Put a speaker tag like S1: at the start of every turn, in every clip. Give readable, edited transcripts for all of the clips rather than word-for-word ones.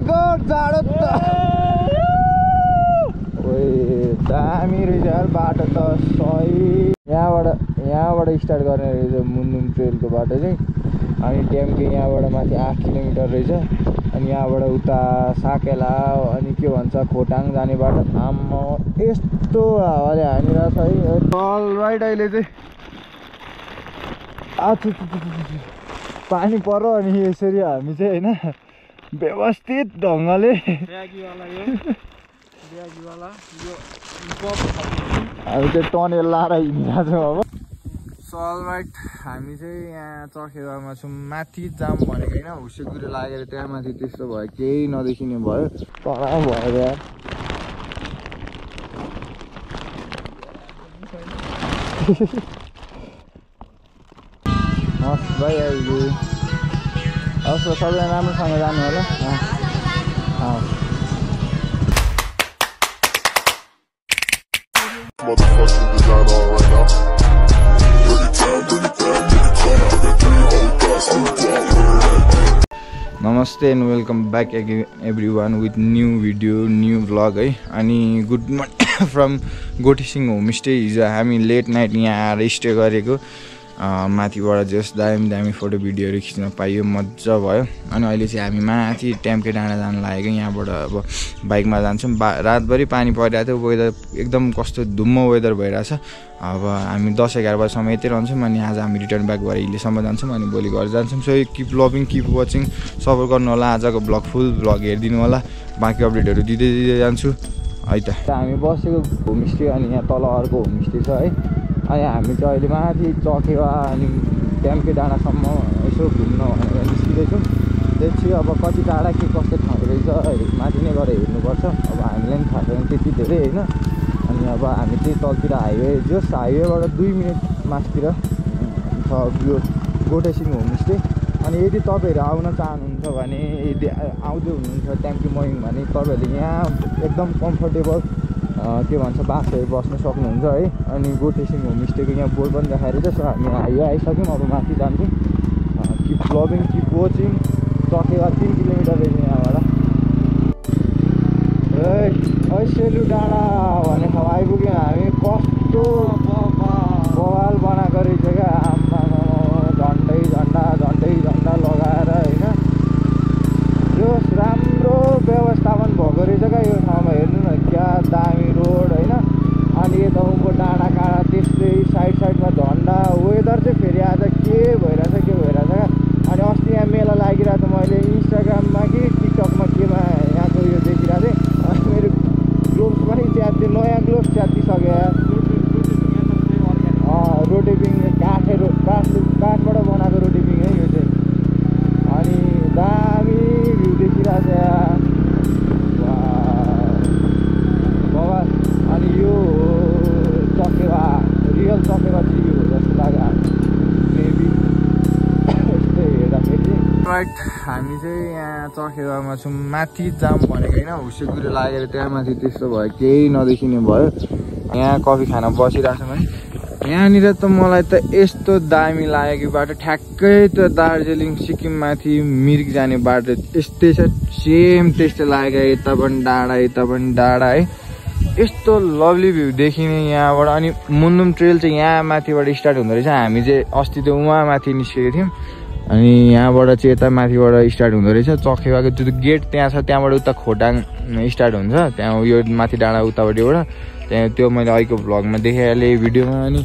S1: God जाडो त ओए दामी रहेछ यार बाटो त सही यहाँबाट स्टार्ट गर्ने रहेछ मुन्नुम ट्रेलको बाटो चाहिँ अनि टेम्के यहाँबाट माथि 8 किलोमिटर रहेछ अनि यहाँबाट उता साकेला अनि के भन्छ खोटाङ जाने बाटो आम्मा यस्तो हावाले हानिरहेछ है अल राइट अहिले चाहिँ पानी पर्यो अनि यसरी हामी चाहिँ हैन व्यवस्थित ढङ्गले हामी चाहिँ टनेल लाएर हिँडिरहेको छौँ अब सलराइट हामी चाहिँ यहाँ चखेवामा छौँ माथि जाम भनेको होइन हुसेकुरो लागेर त्यहाँ माथि त्यस्तो भयो केही नदेखिने भयो कडा भयो यार हस् भाइ अहिले हस् सबैजना राम्रोसँग जानु होला नमस्ते and welcome back every one with new video new vlog है अनि गुड मर्निङ फ्रम गोठीसिङ होमस्टे हिजो हामी लेट नाइट यहाँ आएर स्टे गरेको माथिबाट जस दामी फोटो भिडियोहरू खिच्न पाइयो मजा भयो अनि अहिले चाहिँ हामी माथि ट्याम्के डाँडा जानु लागेको यहाँबाट अब बाइकमा जान्छौँ रातभरि पानी परिरहेको थियो वेदर एकदम कस्तो धुम्म वेदर भइरहेछ अब हामी 10-11 बजीसम्म यतै रहन्छौँ अनि आज हामी रिटर्न ब्याक भएर हिलेसम्म जान्छौँ अनि भोलि घर जान्छौँ so keep loving keep watching support गर्नु होला आजको ब्लग फुल ब्लग हेरिदिनु होला बाँकी अपडेटहरू दिँदै जान्छु है त हामी बसेको होमस्टे अनि यहाँ तल अर्को होमस्टे छ है अनि हामी चाहिँ अहिले माथि चखेवा अनि ट्याम्के डाँडासम्म यसो घुम्न भनेर निस्किँदैछौँ त्यसपछि अब कति टाढा के कस्तो ठाउँ रहेछ माथि नै गएर हेर्नुपर्छ अब हामीलाई पनि थाहा छैन त्यति धेरै होइन अनि अब हामी चाहिँ तलतिर हाइवे जस हाइवेबाट 2 मिनट माथितिर छ यो गोठेसिङ होमस्टे अनि यदि तपाईँहरू आउन चाहनुहुन्छ भने यदि आउँदै हुनुहुन्छ ट्याम्के मयङ भने तपाईँहरूले यहाँ एकदम कम्फर्टेबल के भन्छ बासहरू बस्न सक्नुहुन्छ है अनि गोठेसिङ होमस्टेको यहाँ बोर्ड पनि देखाएर सो हामी हाइवे आइसक्यौँ अब माथि जान्छौँ keep loving keep watching Chakhewa 3 kilometre रहेछ यहाँबाट सेलु डाँडा भन्ने ठाउँ आइपुग्यौँ हामी कस्तो बवाल बनाएको रहेछ क्या आम्मा झन्डै झन्डा लगाएर होइन यो राम्रो व्यवस्थापन भएको रहेछ क्या यो ठाउँमा हेर्नु न क्या दामी रोड होइन अनि यता उनको डाँडा काँडा त्यस्तै साइडमा झन्डा वेदर चाहिँ फेरि आज के भइरहेछ क्या अनि अस्ति यहाँ मेला लागिरहेको थियो मैले इन्स्टाग्राममा कि टिकटकमा केमा यहाँको यो देखिरहेको थिएँ अनि मेरो ग्लोभ्स पनि च्यात्दै नयाँ ग्लोभ्स च्यातिसक्यो रोटेपिङ काठबाट बनाएको रोटेपिङ है यो चाहिँ अनि दामी भ्यू देखिरहेछ अनि यो चखेवा रियल चखेवा चाहिँ यो जस्तो लाग्यो मेबी यस्तै हेर्दाखेरि राइट हामी चाहिँ यहाँ चखेवामा छौँ माथि जाम भनेको होइन हुसेकुरो लागेर त्यहाँ माथि त्यस्तो भयो केही नदेखिने भयो यहाँ कफी खान बसिरहेको छौँ है यहाँनिर त मलाई त यस्तो दामी लाग्यो कि बाटो ठ्याक्कै त दार्जिलिङ सिक्किम माथि मिरिक जाने बाटो यस्तै छ सेम त्यस्तै लाग्यो यता पनि डाँडा है यस्तो लभली भ्यू देखिने यहाँबाट अनि मुन्नुम ट्रेल चाहिँ यहाँ माथिबाट स्टार्ट हुँदो रहेछ हामी चाहिँ अस्ति त उहाँ माथि निस्केको थियौँ अनि यहाँबाट चाहिँ यता माथिबाट स्टार्ट हुँदो रहेछ चखेवाको त्यो गेट त्यहाँ छ त्यहाँबाट उता खोटाङ स्टार्ट हुन्छ त्यहाँ यो माथि डाँडा उतापट्टिबाट त्यहाँ त्यो मैले अहिलेको भ्लगमा देखाइहालेँ भिडियोमा अनि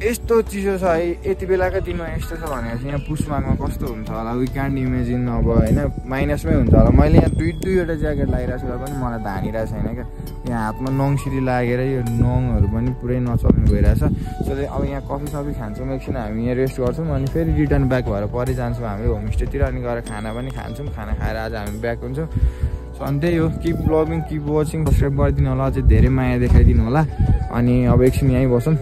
S1: यस्तो चिसो छ है यति बेलाको दिनमा यस्तो छ भनेपछि यहाँ पुसमाघमा कस्तो हुन्छ होला वी क्यान्ट इमेजिन अब होइन माइनसमै हुन्छ होला मैले यहाँ दुईवटा ज्याकेट लगाइरहेको छु पनि मलाई धानिरहेको छैन क्या यहाँ हातमा नङसिरी लागेर यो नङहरू पनि पुरै नचल्ने भइरहेछ सो अब यहाँ कफी सफी खान्छौँ एकछिन हामी यहाँ रेस्ट गर्छौँ अनि फेरि रिटर्न ब्याक भएर परि जान्छौँ हाम्रो होमस्टेतिर अनि गएर खाना पनि खान्छौँ खाना खाएर आज हामी ब्याक हुन्छौँ सो अनि त्यही हो keep loving keep watching subscribe गरिदिनु होला अझै धेरै माया देखाइदिनु होला अनि अब एकछिन यहीँ बसौँ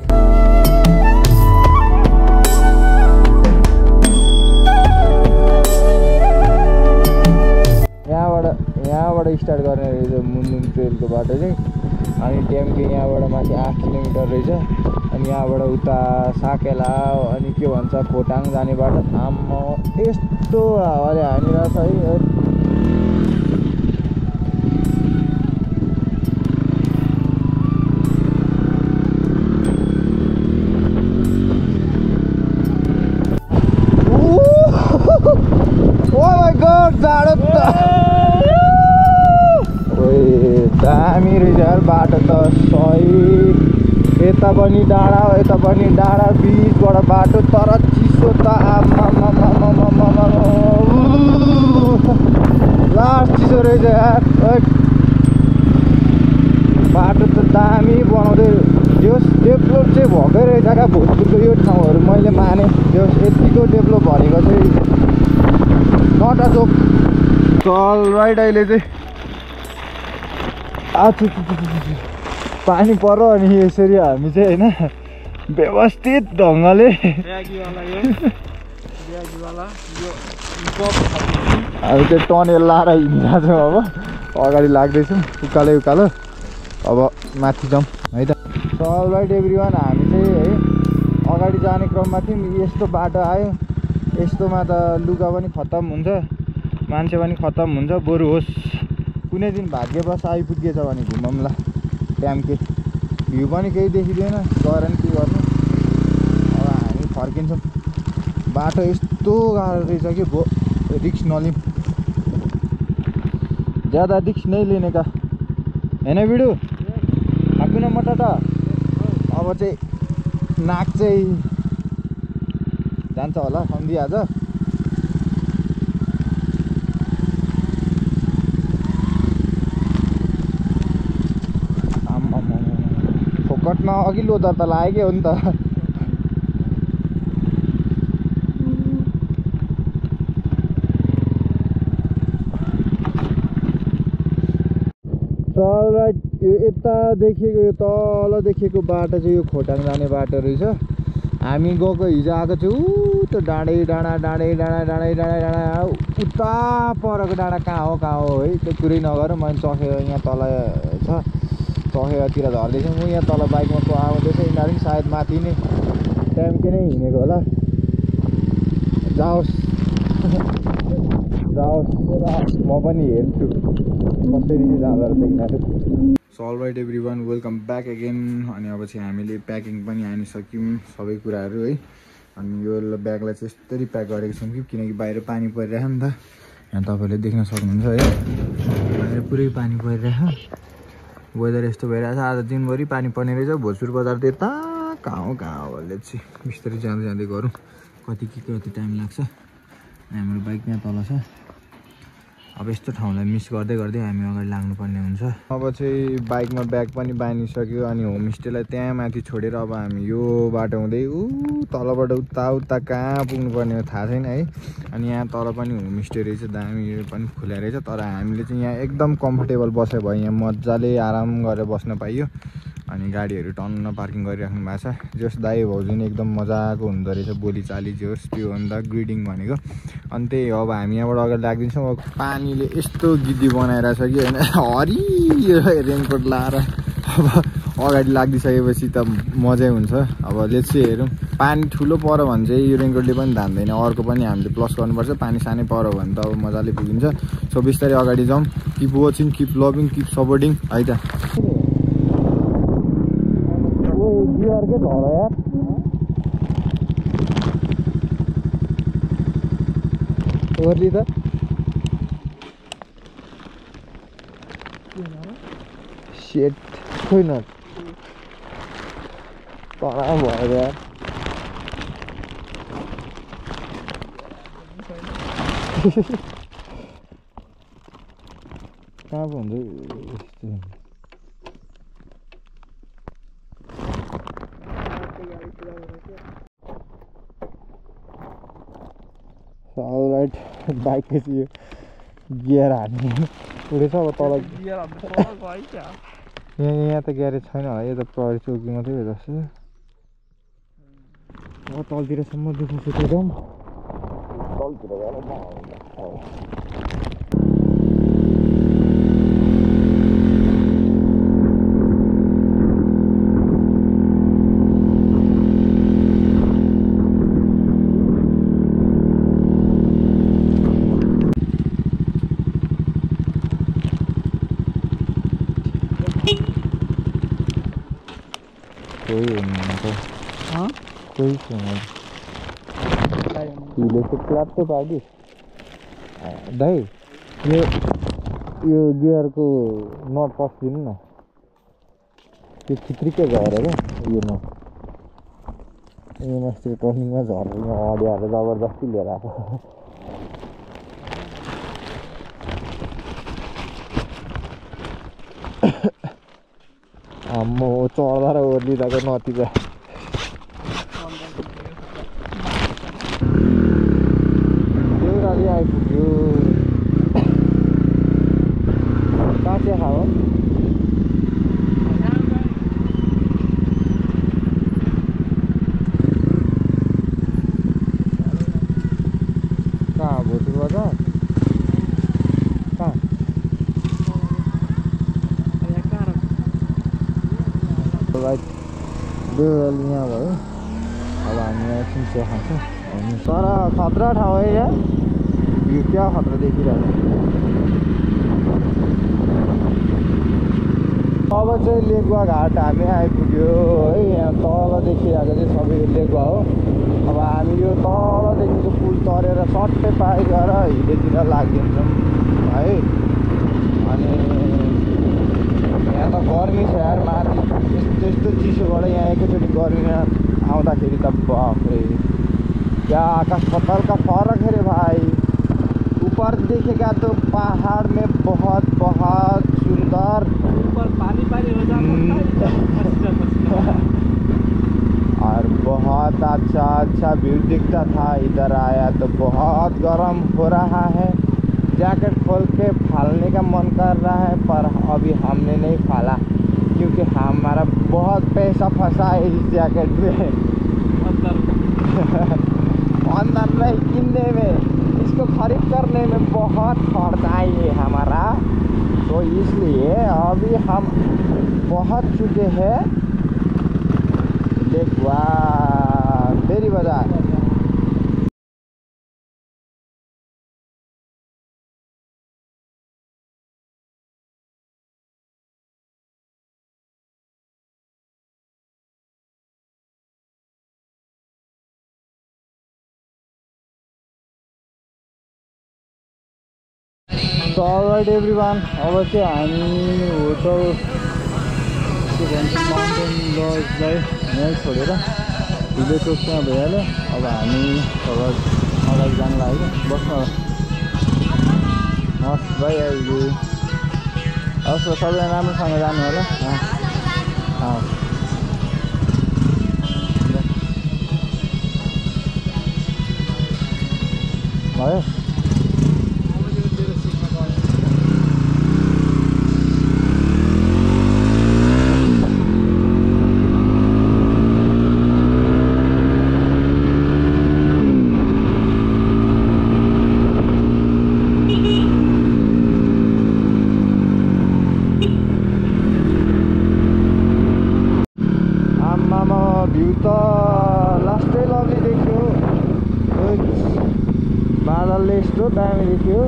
S1: यहाँबाट स्टार्ट गर्ने रहेछ मुन्नुम ट्रेलको बाटो चाहिँ अनि टेम्के यहाँबाट माथि 8 किलोमिटर रहेछ अनि यहाँबाट उता साकेला अनि के भन्छ खोटाङ जाने बाटो आम्मा यस्तो हावाले हानिरहेछ है जाडो त ओए दामी रहेछ यार बाटो त सही यता पनि डाँडा यता पनि डाँडा बिचबाट बाटो तर चिसो त लास्ट चिसो रहेछ यार बाटो त दामी बनाउँदै जस डेभलोप चाहिँ भएकै रहेछ क्या भोजपुरको यो ठाउँहरू मैले माने जस यतिको डेभलोप भनेको चाहिँ नट अ जोक चल राइट अहिले चाहिँ पानी पर्यो अनि यसरी हामी चाहिँ होइन व्यवस्थित ढङ्गले अब चाहिँ टनेल लाएर हिँडिरहेको छौँ अब अगाडि लाग्दैछौँ उकालो उकालो अब माथि जाउँ है त चल राइट एभ्रिवान हामी चाहिँ है अगाडि जाने क्रममा थियौँ यस्तो बाटो आयो यस्तोमा त लुगा पनि खत्तम हुन्छ मान्छे पनि खत्तम हुन्छ बरु होस् कुनै दिन भाग्यवश आइपुगेछ भने घुमौँला ट्याम्के भ्यू पनि केही देखिँदैन गएर नि के गर्नु अब हामी फर्किन्छौँ बाटो यस्तो गाह्रो रहेछ कि रिक्स नलिउँ ज्यादा रिक्स नै लिने का होइन बिडु आएको न मटाटा अब चाहिँ नाक चाहिँ जान्छ होला सम्झिहाल्छ फोकटमा अघिल्लो दर त लागेकै हो नि त चल राइट यो यता देखिएको यो तल देखिएको बाटो चाहिँ यो खोटाङ जाने बाटो रहेछ हामी गएको हिजो आएको चाहिँ त्यो डाँडै डाँडा उता परको डाँडा कहाँ हो है त्यो कुरै नगरौँ मैले चखेर यहाँ तल छ चखेरतिर झर्दैछौँ म यहाँ तल बाइकमा को आउँदैछ यिनीहरू पनि सायद माथि नै ट्याम्के नै हिँडेको होला जाओस् म पनि हेर्छु कसरी चाहिँ जाँदो रहेछ यिनीहरू सल right everyone welcome back again अनि अब चाहिँ हामीले प्याकिङ पनि हानिसक्यौँ सबै कुराहरू है अनि यो ब्यागलाई चाहिँ यस्तरी प्याक गरेको छौँ कि किनकि बाहिर पानी परिरहेको नि त यहाँ तपाईँले देख्न सक्नुहुन्छ है बाहिर पुरै पानी परिरहेको वेदर यस्तो भइरहेछ आज दिनभरि पानी पर्ने रहेछ भोजपुर बजार त्यता कहाँ हो भन्दै चाहिँ बिस्तारै जाँदै गरौँ कति टाइम लाग्छ हाम्रो बाइक यहाँ तल छ अब यस्तो ठाउँलाई मिस गर्दै हामी अगाडि लाग्नुपर्ने हुन्छ अब चाहिँ बाइकमा ब्याग पनि बाँधिसक्यो अनि होमस्टेलाई त्यहाँ माथि छोडेर अब हामी यो बाटो हुँदै तलबाट उता कहाँ पुग्नुपर्ने हो थाहा छैन है अनि यहाँ तल पनि होमस्टे रहेछ दामी पनि खुला रहेछ तर हामीले चाहिँ यहाँ एकदम कम्फर्टेबल बस्यो भयो यहाँ मजाले आराम गरेर बस्न पाइयो अनि गाडीहरू टन्न पार्किङ गरिराख्नु भएको छ जस दाइ भाउजू नि एकदम मजाको हुँदो रहेछ बोलीचाली जोस् त्यो भन्दा ग्रिडिङ भनेको अनि त्यही अब हामी यहाँबाट अगाडि लाग्दिन्छौँ अब पानीले यस्तो गिद्दी बनाइरहेछ कि होइन हरियो रेनकोट लाएर अब अगाडि लाग्दिसकेपछि त मजै हुन्छ अब लेट्सै हेरौँ पानी ठुलो पऱ्यो भने चाहिँ यो रेनकोटले पनि धान्दैन अर्को पनि हामीले प्लस गर्नुपर्छ पानी सानै पऱ्यो भने त अब मजाले पुगिन्छ सो बिस्तारै अगाडि जाउँ keep watching keep loving keep supporting है त के धर यार ओर्ली त सेट छैन तरा भयो यार कहाँ पो हुन्छ अलराइट बाइक चाहिँ यो गियर हान्ने उडेछ अब तल यहाँ त ग्यारेज छैन होला यो त प्रहरी चौकी मात्रै हो जस्तो अब तलतिरसम्म दुःख सुतेर तलतिर गएर कोही छैन तिमीले चाहिँ क्लाप त पागिस् दाइ यो गियरको नट पस्दिनु न त्यो चित्रिकै झरेर यो नट यो मास्टर टर्निङमा झरेर अडियाएर जबरजस्ती लिएर आएको म चढ्दा र ओर्लिँदाको नतिजा देउराली आइपुग्यो काँचे खाऊ कहाँ भोटु बजार कहाँ देउराली यहाँ भयो अब हामी यहाँ चिया खान्छौँ तर खतरा ठाउँ है यहाँ यो क्या खतरा देखिरहेको अब चाहिँ लेकुवा घाट हामी आइपुग्यो है यहाँ तल देखिरहेको चाहिँ सबै लेकुवा हो अब हामी यो तलदेखिको पुल तरेर सट्टै पाइ गएर हिलेतिर लागिन्छौँ है अनि यहाँ त गर्मी छ यार माथि त्यस्तो चिसोबाट यहाँ एकैचोटि गर्मीमा आउँदाखेरि त बाफ्रे क्या आकाश पताल का फर्क है रे भाई ऊपर देखेगा तो पहाड़ में बहुत बहुत सुंदर ऊपर पानी पानी हो जाता है और बहुत अच्छा व्यू दिखता था इधर आया तो बहुत गर्म हो रहा है जैकेट खोल के फालने का मन कर रहा है पर अभी हमने नहीं फाला क्योंकि हमारा बहुत पैसा फंसा है इस जैकेट में अंदर नहीं किनने में इसको खरीद करने में बहुत खर्च आई है हमारा तो इसलिए अभी हम पहुंच चुके हैं लेकुवा बेरी बाजार So alright everyone, अब चाहिँ हामी होटल के भन्छ माउन्टेन लजलाई यहीँ छोडेर ढिलो टोकमा भइहाल्यो अब हामी अगाडि जानु लाग्यो बस्नु हस् भाइ अहिले हस् सबैजना राम्रोसँग जानु होला भयो भ्यू त लास्टै लभली देख्यो बादलले यस्तो दामी देख्यो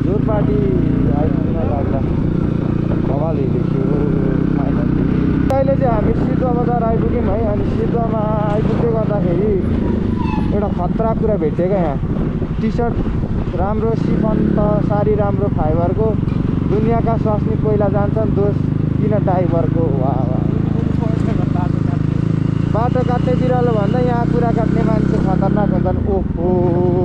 S1: जोरपाटी आइपुग्न लाग्दा कमाली देख्यो फाइनली अहिले चाहिँ हामी सिद्धुवा बजार आइपुग्यौँ है अनि सिद्धुवामा आइपुग्दै गर्दाखेरि एउटा खतरा कुरा भेटेँ क्या यहाँ टी सर्ट राम्रो सिफन त साडी राम्रो फाइबरको दुनियाँका स्वास्नी पहिला जान्छन् दोष किन ड्राइभरको वाह बाटो काट्ने बिरालो भन्दा यहाँ कुरा काट्ने मान्छे खतरनाक हुन्छन् ओहो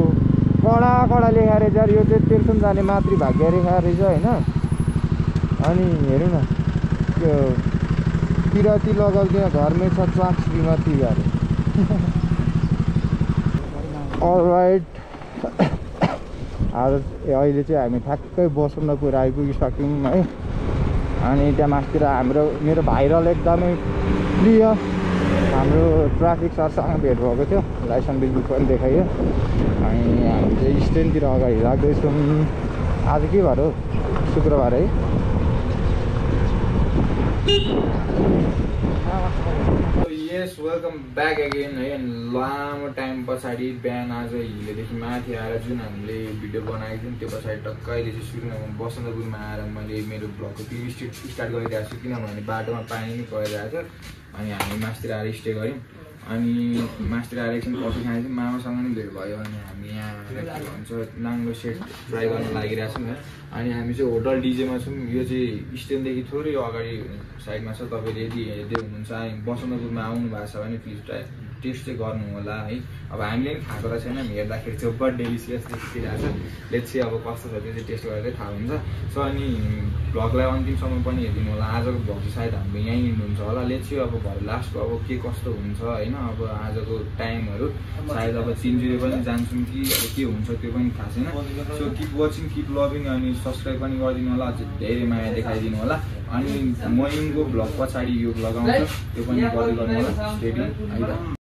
S1: कडा लेखा रहेछ यो चाहिँ तेर्सुम जाने मातृभाग्य रेखा रहेछ होइन अनि हेर्नु न त्यो किराती लगाउँदैन घरमै छ च्वाक श्रीमती गरे अलराइट आज अहिले चाहिँ हामी ठ्याक्कै बसन्तपुर आइपुगिसक्यौँ है अनि त्यहाँ मास्तिर मेरो भाइरल एकदमै प्रिय हाम्रो ट्राफिक सरसँग भेट भएको थियो लाइसेन्स बिल पनि देखाइयो अनि हामी चाहिँ स्ट्यान्डतिर अगाडि राख्दैछौँ आज के बार हो शुक्रबार है यस वेलकम ब्याक अगेन है लामो टाइम पछाडि बिहान आज हिलेदेखि माथि आएर जुन हामीले भिडियो बनाएको थियौँ त्यो पछाडि टक्क अहिले चाहिँ सुरुमा बसन्तपुरमा आएर मैले मेरो भ्लगको स्टार्ट गरिरहेको छु किनभने बाटोमा पानी पनि परिरहेको छ अनि हामी मास्तिर आएर स्टे गऱ्यौँ अनि मास्टर आएर एकछिन कफी खाएपछि मामासँग नि भेट भयो। अनि हामी यहाँ के भन्छ नाङ्गो सेट ट्राई गर्न लागिरहेको छौँ। अनि हामी चाहिँ होटल डिजेमा छौँ। यो चाहिँ स्ट्यान्डदेखि थोरै अगाडि साइडमा छ। तपाईँले यदि हेर्दै हुनुहुन्छ बसन्तपुरमा आउनु भएको छ भने प्लिज टेस्ट चाहिँ गर्नु होला है। अब हामीले पनि खाएको त छैनौँ, हेर्दाखेरि चाहिँ बट डेलिसियस देखिरहेको छ। लेट्स चाहिँ अब कस्तो छ त्यो चाहिँ टेस्ट गरेर थाहा हुन्छ। सो अनि भ्लगलाई अन्तिमसम्म पनि हेरिदिनु होला। आजको भ्लग चाहिँ सायद हाम्रो यहीँ इन्ड हुन्छ होला। लेट्स चाहिँ अब भरे लास्टको अब के कस्तो हुन्छ होइन। अब आजको टाइमहरू सायद अब चिन्जुरे पनि जान्छौँ कि अब के हुन्छ त्यो पनि थाहा छैन। So keep watching, keep loving अनि सब्सक्राइब पनि गरिदिनु होला। अझै धेरै माया देखाइदिनु होला। अनि मोर्निङको भ्लग पछाडि यो भ्लग आउँछ, त्यो पनि गर्नु होला। स्टे ट्युन है त।